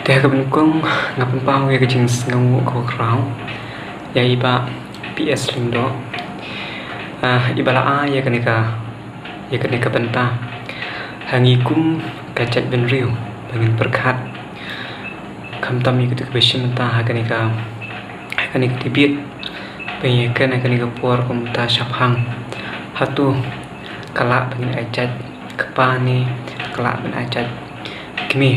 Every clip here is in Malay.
Teh kebengkong ngapen pau ya kecing ngangu ko krau. Ya iba PS lindo. Iba la ya kenika benta. Hangikum kacat ben riu bangin berkat. Kam tam ikut kebesim mentah hakenika tibit. Penyekan hakenika puar komta syafhang. Hatu kalak bangin acat kepani kalak ben acat kimi.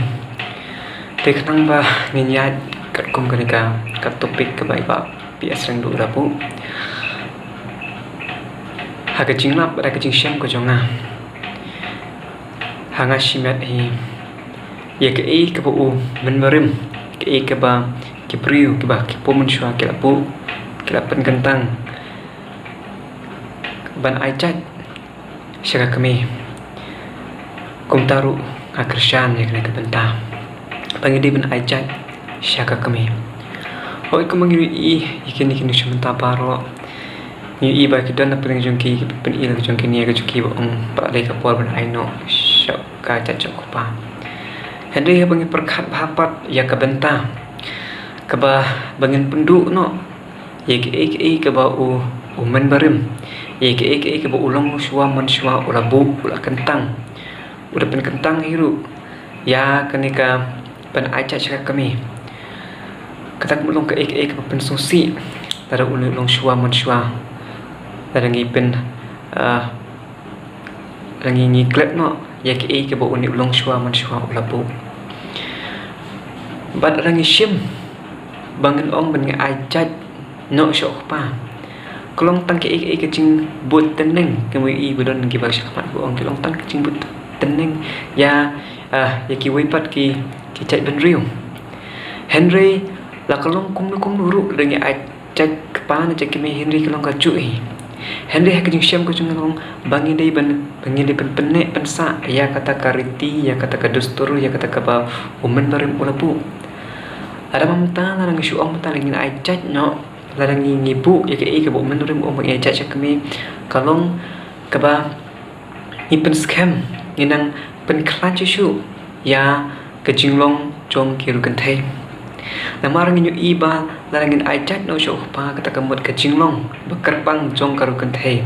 Teknang ba ninyat kat kum kenika kat topik ke bai ba PS ring du rapu. Ha kecing lap ada kecing syam ko jonga. Hanga shimat hi ya ke ke bu men merim ke ba ke priu ke ba ke pomun shwa ke lapu ke lapen kentang ban aicat syaka kami kum taru akrasyan ya kena kebentah pangidi ben aicat syaka kami hoi ko mangiru ikini sementara paro ni ba kidan na pring jongki pen ila jongki ni ga jongki ong pa le ka por ben aino syaka cacat ko pa henry ya bangi perkat bahapat ya ka benta ka ba bangin penduk no ya ke ba u men barim ya ke ba ulong suwa man suwa ulabu ula kentang udah pen kentang hiru ya kenika pen aicat syaka kami katak mulung ke pen susi tada ulong suwa man suwa tada ngipen rangi ngiklet no ya ke ba uni ulong suwa man suwa ulabu bat rangi shim bangin ong ben aicat no syok pa kelong tang ke kecing but teneng kemi budon ngi bag syakmat bu ong kelong tang kecing but teneng ya ki wipat ki cat ben riu Henry la kelong kum nuru rangi aicat kepa na cek kemi Henry kelong ka cui Henry hak kecing syam ko chung bangin dei ben penek pensa ya kata kariti ya kata kadustur ya kata ka ba umen barim ulapu ada mamta larang isu ong mata lagi aicat no larang ngibu ya ke ba umen barim ong aicat syak kami kalong ka ba ipen scam nginang pen klan isu ya kejinglong jong kiru kentai namarang inyo iba larangin aicat no syok pa kata kamut kejinglong bekerbang jong karu kentai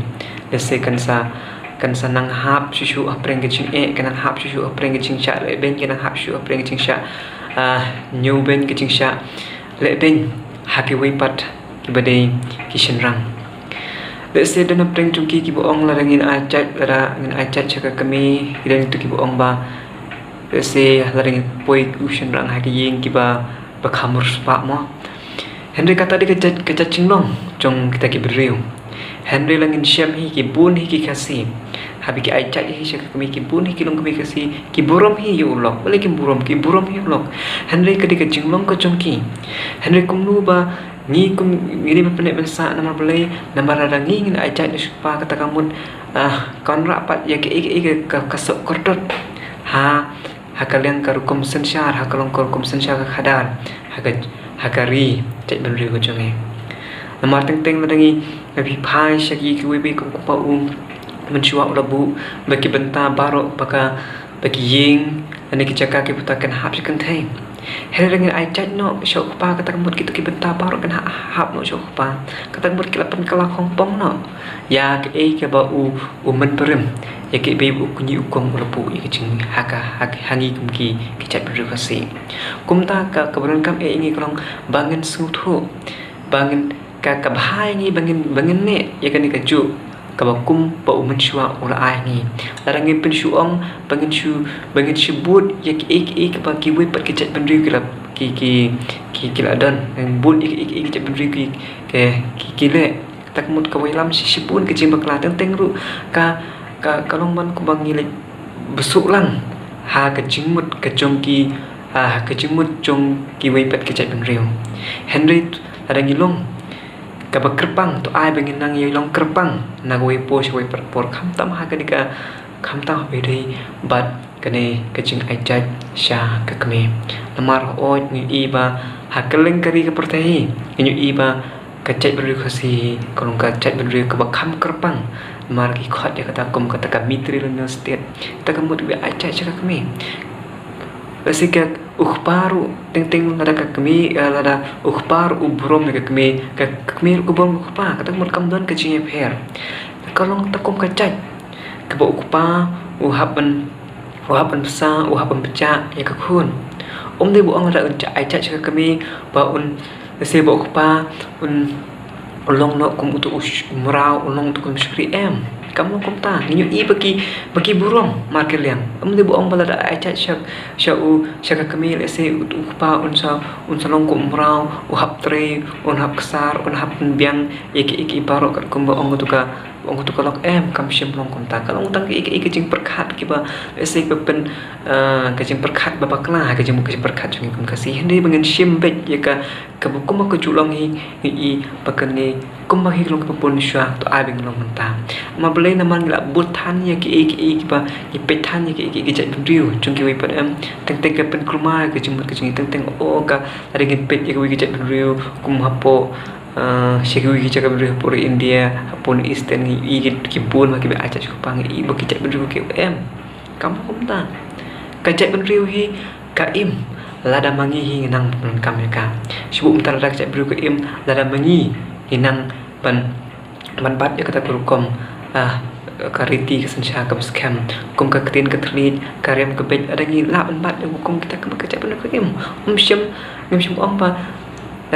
dese kansa nang hap susu apreng kecing kanang hap susu apreng kecing syak le ben kanang hap susu apreng kecing syak new ben kecing syak le ben happy wipat kibade kishenrang dese dan apreng jongki ki boong larangin aicat larangin aicat syaka kami dan itu ki boong ba dese larangin poi kishenrang hakiying kiba bakamur spa mo Henry kata dia kecat cinglong jong kita ki beriu Henry langin syam hi ki bun hi ki kasih habi ki aicat hi syaka kami ki bun hi ki long kami kasih ki burom hi yu ulok balik ki burom hi ulok Henry ketika cinglong ko jongki Henry kumnu ba ni kum ini penek bensa nama belai nama radang ngin aicat ni supa kata kamun kon rapat ya ke kasok kordot kalian karukum sensyar hakalong karukum sensyar kadar hakari cek ben riu ko jonge nama teng ladangi nabi pai syaki kuwi kum pau mencuak labu bagi benta barok bagi ying ane kicaka ki putakan hap sykan teng Henry dengan aicat no syok pa kata kemut kita ki benta barok kan hap no syok pa kata kemut kilapan kala kongpong no ya ke ba men perem ya ke bebu kunyi ukong labu ya kecing hangi kumki kicat berkasi kumta ka keberan kam ingi kolong bangen sungtu bangen ka bahai ni bangen ne ya kan ikaju kabakum pa umen syua ula ai ni larangin pen syuong bangen syubut ya ke ba ki we pat kicat benri ki ladan yang bun kicat benri ki le takmut kawailam sibun kecing bakla teng ru ka kalong man ko bangile besuk lang kecingmut kejongki kecingmut jong ki we pat kicat benri Henry ada ngilong kaba kerpang to ai bangin nang yilong kerpang nagwe po shwe por khamtam kenika khamtam bedei bat kane kecing aicat sya kakme namar oi ni iba hakeleng kari ke pertai inyu iba kacat beri kasi kolong kacat beri ke bakam kerpang mar ki khat ya kata kum kata ka mitri lena state ta kamut be aicat sya kakme Basika paru ting lada kami lada paru ubrom kami ubrom kata mut kamdan ke cing per kalong takum kacai ke pa uhapan sa uhapan pecah ya kakun dia buang ada uncak aicat cakap kami baun se pa ulong no kum utu murau ulong tu kum syukri kamu kum ta nyu bagi burung market liang dia buang bala da aicat syak kami se utu pa unsa long kum murau uhap tre unhap kesar unhap biang iki baro kat kum buang tu ka lok kam syem long kum ta kalong tang iki jing perkat ki ba se pen ka jing perkat ba bakla ka jing perkat jing kum kasih ni bengen syem bet ya ka kum ko julong hi pakan ni kum ba hi long pun sya to ai beng long ta ma bele naman la but than ya ki ba ki pe than ya ki jat riu chung ki wi pat teng ka pen kruma ka jing teng ka ada ngin pet ya ki jat riu kum hapo Syekh cakap beri puri India pun Eastern ki pun maki aja cukup pang bagi cak beri ke kamu kumta kacak beri hi kaim lada mangi hi nang pen kameka sibuk mentar dak cak beri ke lada mangi hinang ban bat ya kata kurukom kariti kesensa ke scam kum ka ketin ke terlit karyam ke bet ada ngi la ban bat hukum kita ke kacak beri ke syem pa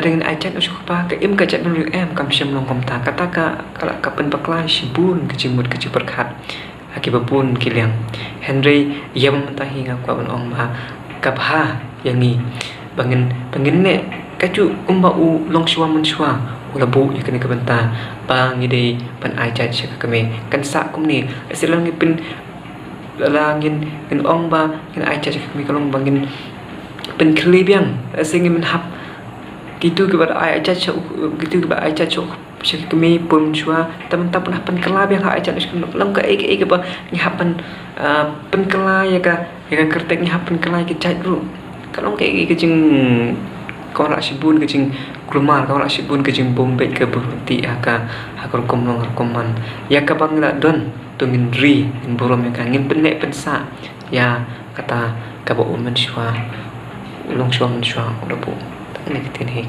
dengan ajan usuk pa ke kacak beri kam syem long kom ta kata ka kala kapen baklai sibun kecimut kecil berkat akibat pun kiliang Henry ia mementahi ngaku ban ong ma kapha yang ni bangin ne kaju umba long shwa mun shwa ula bu ya kene kabenta bang ide pan ajan syaka kami kan sa kum ni asilang pin langin ong ba kan ajan syaka kami kalong bangin pen klibiang singin menhap gitu kepada ajar gitu kepada ajar syek kami pun jua teman-teman pernah penkelab yang ajar lang ka ke ba nyapan penkelai ya ka kertek nyapan kelai ke chat ru kalau ke jing kau nak sibun ke jing krumar kau nak sibun ke jing bombet ke berhenti aka kom long koman ya ka bang la don tu min ri in borom ya ngin penek pensa ya kata ka bo men shwa long shwa men shwa udah bu tak nak tin he